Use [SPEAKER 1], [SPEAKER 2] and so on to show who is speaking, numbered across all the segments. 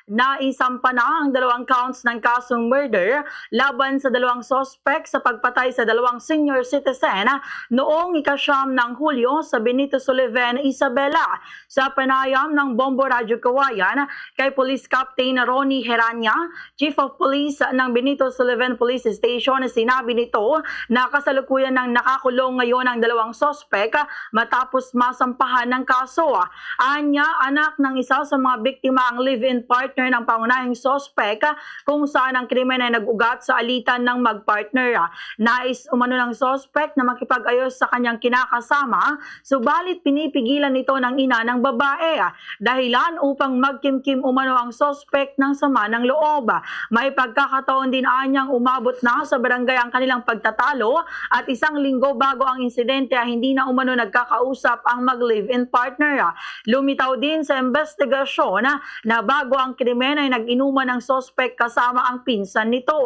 [SPEAKER 1] Naisampa na ang 2 counts ng kasong murder laban sa 2 sospek sa pagpatay sa 2 senior citizen noong ika-9 ng Hulyo sa Benito Sullivan, Isabela. Sa panayam ng Bombo Radyo Kawayan kay Police Captain Ronnie Heranya, Chief of Police ng Benito Sullivan Police Station, sinabi nito na kasalukuyan ng nakakulong ngayon ang 2 sospek matapos masampahan ng kaso. Anya, anak ng isa sa mga biktima ang live-in partner ng pangunahing sospek kung saan ang krimen ay nag-ugat sa alitan ng magpartner. Nais umano ng sospek na makipag-ayos sa kanyang kinakasama, subalit pinipigilan nito ng ina ng babae. Dahilan upang magkimkim umano ang sospek ng sama ng loob. May pagkakataon din anyang umabot na sa barangay ang kanilang pagtatalo at 1 linggo bago ang insidente ay hindi na umano nagkakausap ang mag-live-in partner. Lumitaw din sa investigasyon na bago ang krimen ay nag-inuman ng sospek kasama ang pinsan nito.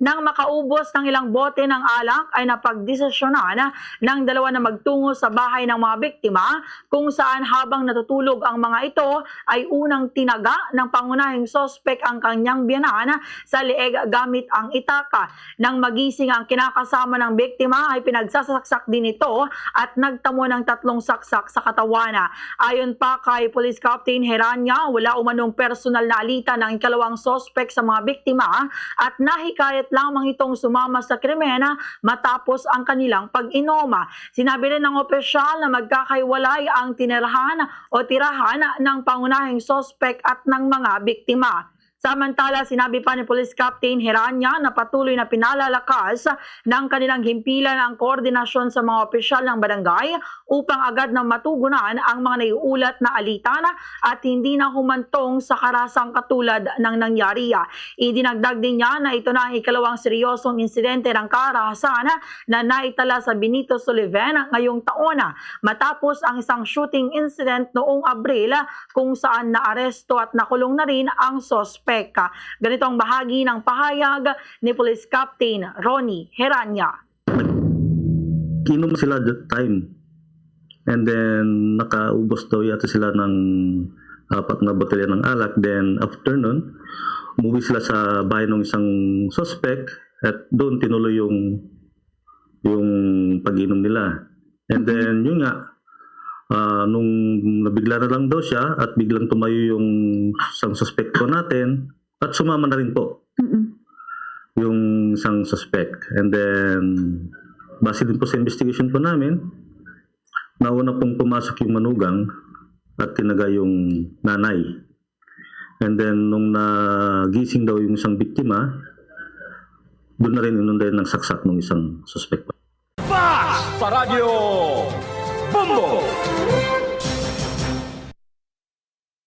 [SPEAKER 1] Nang makaubos ng ilang bote ng alak ay napagdesisyonan ng 2 na magtungo sa bahay ng mga biktima kung saan habang natutulog ang mga ito ay unang tinaga ng pangunahing sospek ang kanyang biyanan sa leeg gamit ang itaka. Nang magising ang kinakasama ng biktima ay pinagsasaksak din ito at nagtamo ng 3 saksak sa katawan. Ayon pa kay Police Captain Heranya, wala umanong personal na alitan ng ikalawang sospek sa mga biktima at nahikayat lamang itong sumama sa krimen matapos ang kanilang pag-inom. Sinabi rin ng opisyal na magkakaiwalay ang tinirahan o tirahan ng pangunahing sospek at ng mga biktima. Samantala, sinabi pa ni Police Captain Heranya na patuloy na pinalalakas ng kanilang himpilan ang koordinasyon sa mga opisyal ng barangay upang agad na matugunan ang mga naiulat na alitan at hindi na humantong sa karasang katulad ng nangyari. Idinagdag din niya na ito na ang ikalawang seryosong insidente ng karahasan na naitala sa Benito Sullivan ngayong taon matapos ang isang shooting incident noong Abril kung saan naaresto at nakulong na rin ang sospek. Ganito ang bahagi ng pahayag ni Police Captain Ronnie Heranya.
[SPEAKER 2] Kinom sila that time and then nakaubos daw yata sila ng 4 na botelya ng alak. Then after nun, umuwi sila sa bahay ng isang suspect at doon tinuloy yung pag-inom nila. And then yun nga, nung nabigla na lang daw siya at biglang tumayo yung isang suspect po natin at sumama na rin po yung isang suspect. And then base din po sa investigation po namin, nauna pong pumasok yung manugang at tinaga yung nanay. And then nung nagising daw yung isang biktima, doon na rin inunday ng saksak ng isang suspect.
[SPEAKER 3] Fast sa Radyo Bombo!